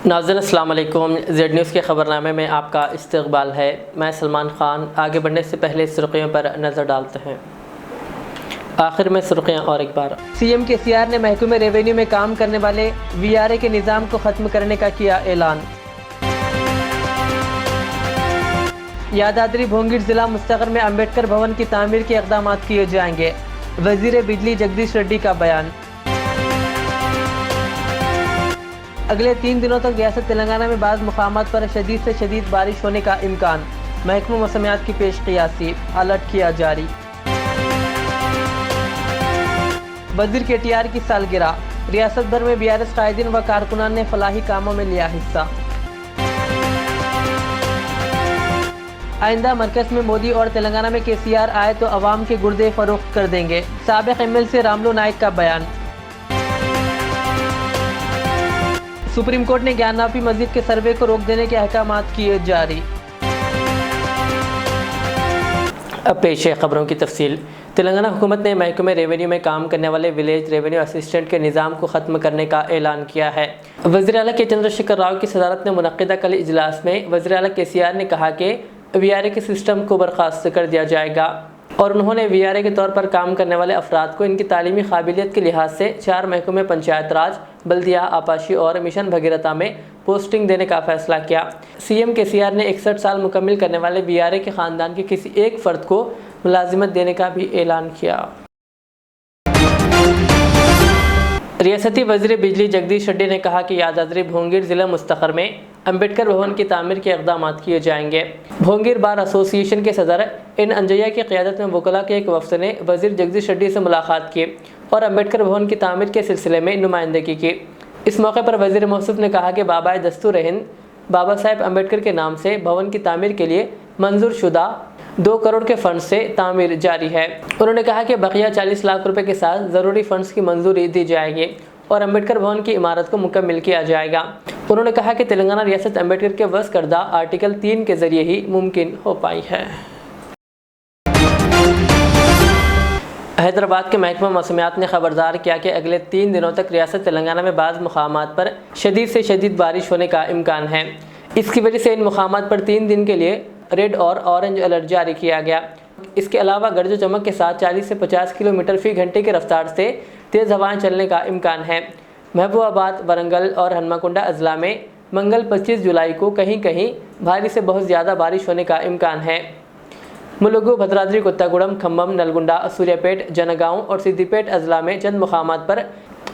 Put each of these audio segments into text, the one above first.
नाज़रीन अस्सलाम वालेकुम। ज़ेड न्यूज़ के ख़बरनामे में आपका इस्तक़बाल है। मैं सलमान ख़ान। आगे बढ़ने से पहले सुर्ख़ियों पर नज़र डालते हैं। आखिर में सुर्ख़ियाँ और एक बार। सीएम केसीआर ने महकमे रेवेन्यू में काम करने वाले वीआरए के निज़ाम को ख़त्म करने का किया ऐलान। यादाद्री भोंगीर ज़िला मुस्तग़र में अम्बेडकर भवन की तामीर के इक़दाम किए जाएंगे। वज़ीर बिजली जगदीश रेड्डी का बयान। अगले 3 दिनों तक रियासत तेलंगाना में बाज़ मुक़ामात पर शदीद से शदीद बारिश होने का इम्कान। महकमा मौसमियात की पेश क़ियासी। अलर्ट किया जारी। वज़ीर केटीआर की सालगिरह। रियासत भर में बीआरएस कायदीन व कारकुनान ने फलाही कामों में लिया हिस्सा। आइंदा मरकज़ में मोदी और तेलंगाना में केसीआर आए तो अवाम के गुर्दे फरोख्त कर देंगे। साबिक़ एमएलसी रामलू नाइक का बयान। सुप्रीम कोर्ट ने ज्ञानवापी मस्जिद के सर्वे को रोक देने के अहकामात किए जारी। अब पेश है खबरों की तफसील। तेलंगाना हुकूमत ने महकमे रेवेन्यू में काम करने वाले विलेज रेवेन्यू असिस्टेंट के निज़ाम को ख़त्म करने का ऐलान किया है। वज़ीर आला के चंद्रशेखर राव की सदारत में मुनक़्क़िदा कल इजलास में वज़ीर आला केसीआर ने कहा कि वीआरए के सिस्टम को बर्खास्त कर दिया जाएगा और उन्होंने वीआरए के तौर पर काम करने वाले अफराद को इनकी तालीमी काबिलियत के लिहाज से 4 महकमे पंचायत राज, बल्दिया, आपाशी और मिशन भगीरथा में पोस्टिंग देने का फैसला किया। सीएम केसीआर ने 61 साल मुकम्मिल करने वाले वीआरए के ख़ानदान के किसी एक फ़र्द को मुलाजिमत देने का भी ऐलान किया। रियासती वज़ीर बिजली जगदीश रेड्डी ने कहा कि यादाद्री भोंगीर ज़िला मुस्तग़र में अम्बेडकर भवन की तामीर के इक़दाम किए जाएंगे। भोंगीर बार एसोसिएशन के सदर इन अंजैया की क़यादत में वकला के एक वफ़द ने वज़ीर जगदीश रेड्डी से मुलाकात की और अम्बेडकर भवन की तामीर के सिलसिले में नुमाइंदगी की। इस मौके पर वज़ीर मौसूफ ने कहा कि बाबाए दस्तूर हिंद बाबा साहेब अम्बेडकर के नाम से भवन की तामीर के लिए मंजूर शुदा 2 करोड़ के फ़ंड से तामीर जारी है। उन्होंने कहा कि बकिया 40 लाख रुपए के साथ ज़रूरी फ़ंड्स की मंजूरी दी जाएगी और अम्बेडकर भवन की इमारत को मुकम्मिल किया जाएगा। उन्होंने कहा कि तेलंगाना रियासत अम्बेडकर के वज़ करदा आर्टिकल 3 के ज़रिए ही मुमकिन हो पाई है। हैदराबाद के महकमा मौसमियात ने खबरदार किया कि अगले 3 दिनों तक रियासत तेलंगाना में बाज़ मुक़ामात पर शदीद से शदीद बारिश होने का इम्कान है। इसकी वजह से इन मुक़ामात पर 3 दिन के लिए रेड और ऑरेंज अलर्ट जारी किया गया। इसके अलावा गर्जो चमक के साथ 40 से 50 किलोमीटर फ़ी घंटे की रफ्तार से तेज़ हवाएं चलने का इम्कान है। महबूबाबाद, वरंगल और हनुमाकुंडा अजला में मंगल 25 जुलाई को कहीं कहीं भारी से बहुत ज़्यादा बारिश होने का इम्कान है। मुलुगु, भद्राद्री कोत्तागुड़म, खम्मम, नलगुंडा, सूर्यापेट, जनगांव और सिद्दीपेट अजला में चंद मुक़ामात पर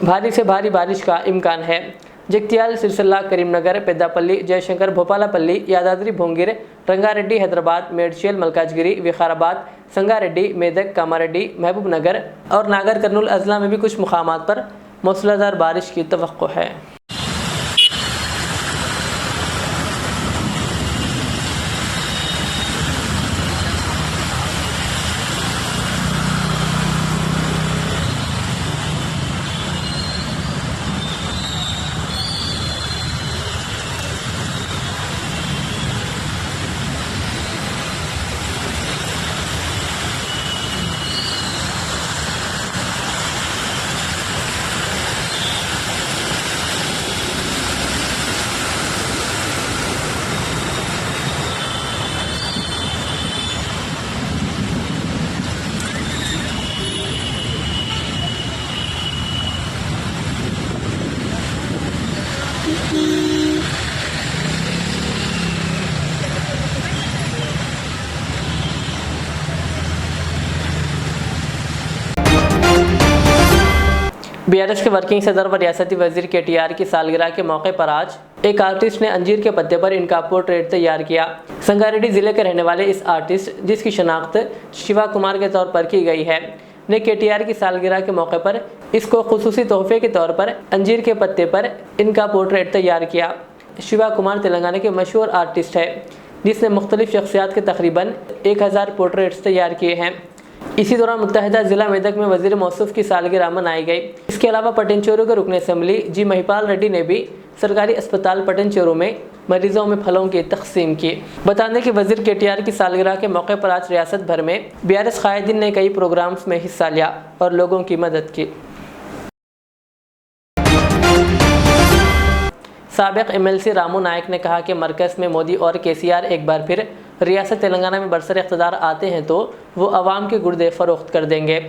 भारी से भारी बारिश का इम्कान है। जगत्याल, सिरसिल्ला, करीमनगर, पेद्दापल्ली, जयशंकर, भोपालपल्ली, यादाद्री भोंगीर, रंगारेड्डी, हैदराबाद, मेडचेल, मलकाजगिरी, विकाराबाद, संगारेड्डी, मेदक, कामारेड्डी, महबूब नगर और नागर कर्नूल अजला में भी कुछ मुक़ामात पर मूसलाधार बारिश की तवक्को है। बीआरएस के वर्किंग सदर व रियासती वज़ीर केटीआर की सालगिरह के मौके पर आज एक आर्टिस्ट ने अंजीर के पत्ते पर इनका पोर्ट्रेट तैयार किया। संगारेड्डी जिले के रहने वाले इस आर्टिस्ट, जिसकी शनाख्त शिवा कुमार के तौर पर की गई है, ने केटीआर की सालगिरह के मौके पर इसको खुसूसी तोहफे के तौर पर अंजीर के पत्ते पर इनका पोर्ट्रेट तैयार किया। शिवा कुमार तेलंगाना के मशहूर आर्टिस्ट है जिसने मुख्तलिफ शख्सियात के तकरीबन 1000 पोर्ट्रेट्स तैयार किए हैं। इसी दौरान मुत्तहिदा ज़िला मेदक में वज़ीर मौसूफ की सालगिरह मनाई गई। इसके अलावा पटनचेरू के रुकन असम्बली जी महिपाल रेड्डी ने भी सरकारी अस्पताल पटनचेरू में मरीजों में फलों की तकसीम की। बता दें कि वज़ीर केटीआर की सालगिरह के मौके पर आज रियासत भर में बीआरएस कायदीन ने कई प्रोग्राम्स में हिस्सा लिया और लोगों की मदद की। साबिक MLC रामू नायक ने कहा कि मरकज़ में मोदी और KCR एक बार फिर रियासत तेलंगाना में बरसर इक़्तिदार आते हैं तो वो अवाम के गुर्दे फ़रोख्त कर देंगे।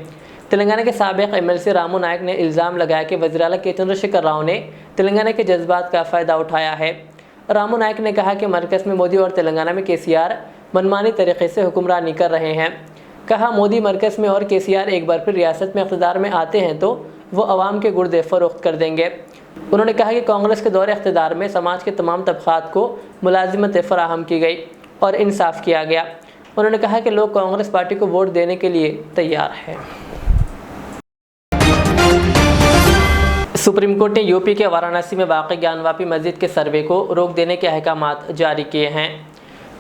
तेलंगाना के साबिक MLC रामू नायक ने इल्ज़ाम लगाया कि वज़ीर आला के चंद्रशेखर राव ने तेलंगाना के जज्बात का फ़ायदा उठाया है। रामू नायक ने कहा कि मरकज़ में मोदी और तेलंगाना में KCR मनमानी तरीके से हुक्मरानी कर रहे हैं। कहा मोदी मरकज़ में और KCR एक बार फिर रियासत में इक़्तिदार में आते हैं तो वो अवाम के गुर्दे फ़रोख्त कर देंगे। उन्होंने कहा कि कांग्रेस के दौर इक़्तिदार में समाज के तमाम तबक़ात को मुलाजिमत फ़राहम की गई और इंसाफ किया गया। उन्होंने कहा कि लोग कांग्रेस पार्टी को वोट देने के लिए तैयार हैं। सुप्रीम कोर्ट ने यूपी के वाराणसी में वाक़ ज्ञानवापी मस्जिद के सर्वे को रोक देने के अहकामात जारी किए हैं।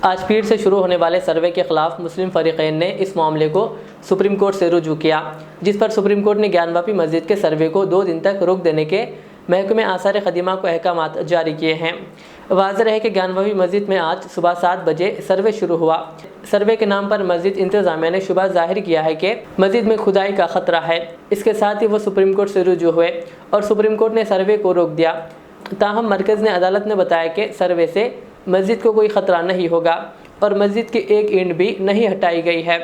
आज पीर से शुरू होने वाले सर्वे के ख़िलाफ़ मुस्लिम फ़रीक़ैन ने इस मामले को सुप्रीम कोर्ट से रुजू किया, जिस पर सुप्रीम कोर्ट ने ज्ञानवापी मस्जिद के सर्वे को 2 दिन तक रोक देने के महकमे आसार क़दीमा को अहकामात जारी किए हैं। वाज़ेह है कि ज्ञानवापी मस्जिद में आज सुबह 7 बजे सर्वे शुरू हुआ। सर्वे के नाम पर मस्जिद इंतज़ामिया ने शुबा ज़ाहिर किया है कि मस्जिद में खुदाई का ख़तरा है। इसके साथ ही वो सुप्रीम कोर्ट से रुजू हुए और सुप्रीम कोर्ट ने सर्वे को रोक दिया। ताहम मरकज़ ने अदालत ने बताया कि सर्वे से मस्जिद को कोई ख़तरा नहीं होगा और मस्जिद की एक ईंट भी नहीं हटाई गई है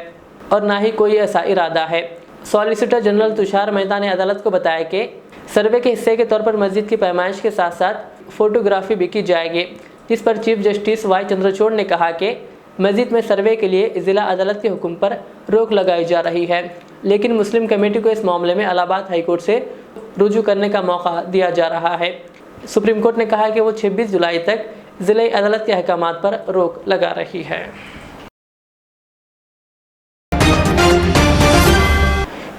और ना ही कोई ऐसा इरादा है। सॉलिसिटर जनरल तुषार मेहता ने अदालत को बताया कि सर्वे के हिस्से के तौर पर मस्जिद की पैमाइश के साथ साथ फ़ोटोग्राफी भी की जाएगी, जिस पर चीफ जस्टिस वाई चंद्रचूड़ ने कहा कि मस्जिद में सर्वे के लिए ज़िला अदालत के हुक्म पर रोक लगाई जा रही है, लेकिन मुस्लिम कमेटी को इस मामले में इलाहाबाद हाई कोर्ट से रुजू करने का मौका दिया जा रहा है। सुप्रीम कोर्ट ने कहा कि वो 26 जुलाई तक ज़िला अदालत के अहकामात पर रोक लगा रही है।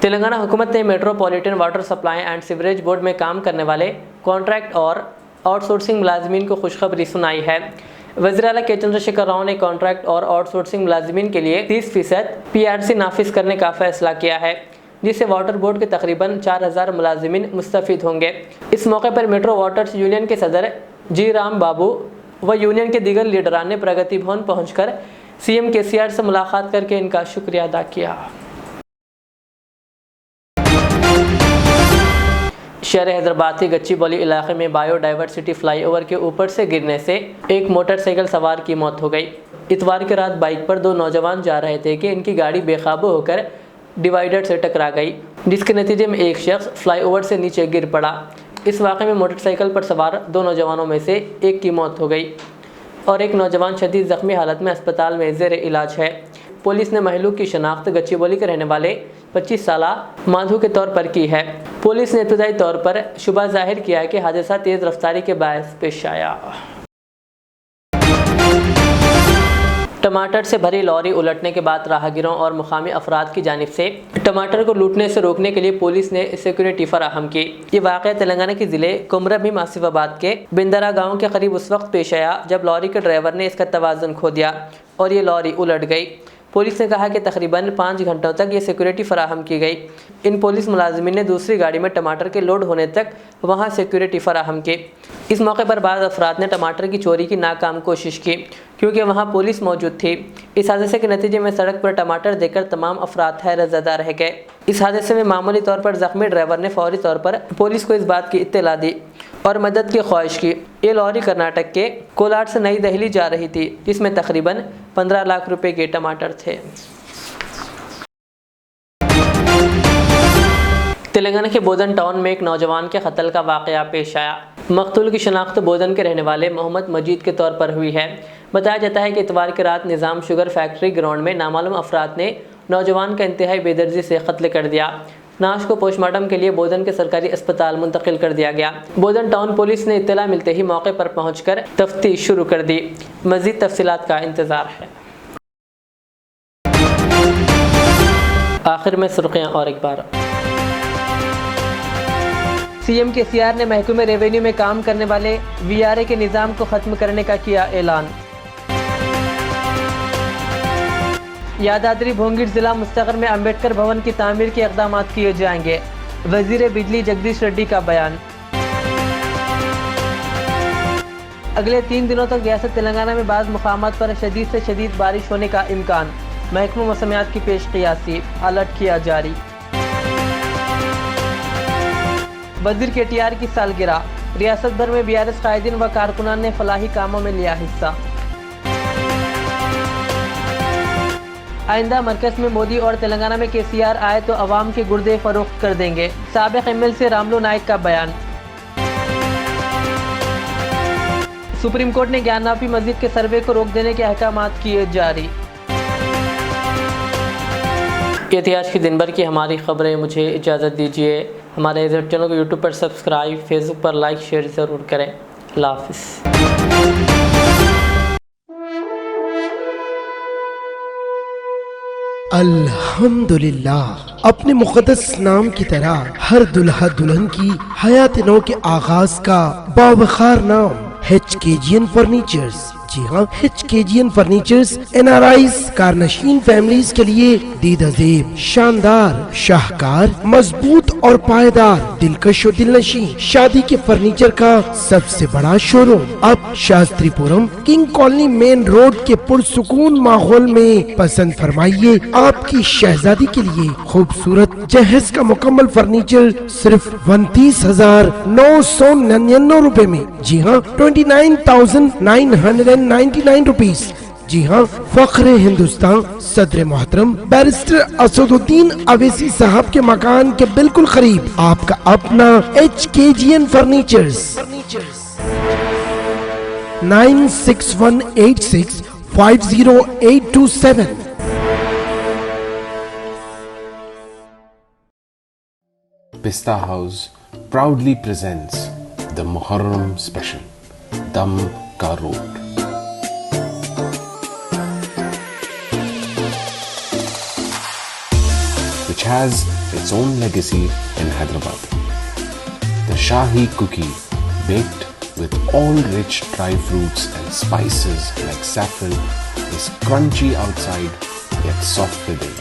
तेलंगाना हुकूमत ने metropolitan water supply and sewerage board में काम करने वाले कॉन्ट्रैक्ट और आउटसोर्सिंग मुलाजमीन को खुशखबरी सुनाई है। वज़ीर आला के चंद्रशेखर राव ने कॉन्ट्रैक्ट और आउटसोर्सिंग मुलाजमीन के लिए 30% PRC नाफिज करने का फैसला किया है, जिससे वाटर बोर्ड के तकरीबन 4000 मुलाजमीन मुस्तफ़ीद होंगे। इस मौके पर मेट्रो वाटर्स यूनियन के सदर जी राम बाबू व यूनियन के दीगर लीडरान ने प्रगति भवन पहुँचकर CM KCR से मुलाकात करके इनका शुक्रिया अदा किया। शहर हैदराबाद के गच्चीबौली इलाके में बायोडाइवर्सिटी फ्लाईओवर के ऊपर से गिरने से एक मोटरसाइकिल सवार की मौत हो गई। इतवार की रात बाइक पर 2 नौजवान जा रहे थे कि इनकी गाड़ी बेकाबू होकर डिवाइडर से टकरा गई, जिसके नतीजे में एक शख्स फ्लाईओवर से नीचे गिर पड़ा। इस वाक़े में मोटरसाइकिल पर सवार 2 नौजवानों में से एक की मौत हो गई और एक नौजवान शदीद ज़ख्मी हालत में अस्पताल में ज़ेर इलाज है। पुलिस ने महलूक की शनाख्त गच्चीबौली के रहने वाले 25 साला माधु के तौर पर की है। पुलिस ने इब्तदाई तौर पर शुबा जाहिर किया है कि हादसा तेज़ रफ्तारी के बायस पेश आया। टमाटर से भरी लॉरी उलटने के बाद राहगीरों और मुकामी अफराद की जानिब से टमाटर को लूटने से रोकने के लिए पुलिस ने सिक्योरिटी फराहम की। ये वाक़या तेलंगाना के ज़िले कुमरभीम आसिफाबाद के बिंदरा गांव के करीब उस वक्त पेश आया जब लॉरी के ड्राइवर ने इसका तवाज़ुन खो दिया और ये लॉरी उलट गई। पुलिस ने कहा कि तकरीबन 5 घंटों तक ये सिक्योरिटी फराहम की गई। इन पुलिस मुलाजमीन ने दूसरी गाड़ी में टमाटर के लोड होने तक वहां सिक्योरिटी फराहम की। इस मौके पर बाद अफराद ने टमाटर की चोरी की नाकाम कोशिश की क्योंकि वहां पुलिस मौजूद थी। इस हादसे के नतीजे में सड़क पर टमाटर देखकर तमाम अफराद हैरतज़दा रह गए। इस हादसे में मामूली तौर पर ज़ख्मी ड्राइवर ने फौरी तौर पर पुलिस को इस बात की इत्तला दी और मदद की ख्वाहिश की। ये लॉरी कर्नाटक के कोलार से नई दिल्ली जा रही थी, जिसमें तकरीबन 15 लाख रुपए के टमाटर थे। तेलंगाना के बोधन टाउन में एक नौजवान के कत्ल का वाक़या पेश आया। मकतूल की शनाख्त बोधन के रहने वाले मोहम्मद मजीद के तौर पर हुई है। बताया जाता है कि इतवार की रात निज़ाम शुगर फैक्ट्री ग्राउंड में नामालूम अफराद ने नौजवान का इंतहाई बेदर्जी से कत्ल कर दिया। नाश को पोस्टमार्टम के लिए बोधन के सरकारी अस्पताल मुंतकिल कर दिया गया। बोधन टाउन पुलिस ने इत्तला मिलते ही मौके पर पहुंचकर तफ्तीश शुरू कर दी। मज़ीद तफसीलात का इंतज़ार है। आखिर में सुर्खियाँ और एक बार। CM KCR ने महकमे रेवेन्यू में काम करने वाले VRA के निज़ाम को ख़त्म करने का किया ऐलान। यादाद्री भोंगिर जिला मुस्तगर में अम्बेडकर भवन की तामीर के इक़दाम किए जाएंगे। वज़ीर बिजली जगदीश रेड्डी का बयान। अगले 3 दिनों तक रियासत तेलंगाना में बाज़ मुकामात पर शदीद से शदीद बारिश होने का इम्कान। महकमा मौसमियात की पेश क़ियासी, अलर्ट किया जारी। बद्र KTR की सालगिरह, रियासत भर में BRS कायदीन व कारकुनान ने फलाही कामों में लिया हिस्सा। आइंदा मरकज में मोदी और तेलंगाना में KCR आए तो अवाम के गुर्दे फरोख्त कर देंगे, साबिक MLC रामलू नाइक का बयान। सुप्रीम कोर्ट ने ज्ञानवापी मस्जिद के सर्वे को रोक देने के अहकामात किए जारी। ये थी आज की दिन भर की हमारी खबरें। मुझे इजाज़त दीजिए। हमारे चैनल को यूट्यूब पर सब्सक्राइब, फेसबुक पर लाइक शेयर ज़रूर करें। अल्लाह हाफ़िज़। अल्हम्दुलिल्लाह, अपने मुक़द्दस नाम की तरह हर दुल्हा दुल्हन की हयात नौ के आगाज का बावखार नाम HKGN फर्नीचर्स। जी हाँ, HKGN फर्नीचर्स NRIs कारनशीन फैमिलीज के लिए दीदाज़ेब, शानदार, शाहकार, मजबूत और पायदार, दिलकश और दिलनशीं शादी के फर्नीचर का सबसे बड़ा शोरूम अब Shastripuram king colony main road के पुरसुकून माहौल में। पसंद फरमाइए आपकी शहजादी के लिए खूबसूरत जहेज का मुकम्मल फर्नीचर सिर्फ 29,999 रुपए में। जी हाँ, 29,999 रुपीज। जी हाँ, फख्र हिंदुस्तान सदर मोहतरम बैरिस्टर असदुद्दीन अवैसी साहब के मकान के बिल्कुल करीब आपका अपना HKGN furnitures. 9618650827। Pista House proudly presents the Muharram Special, Dam Ka Road. Which has its own legacy in Hyderabad. The Shahi cookie, baked with all rich dry fruits and spices like saffron, is crunchy outside yet soft within.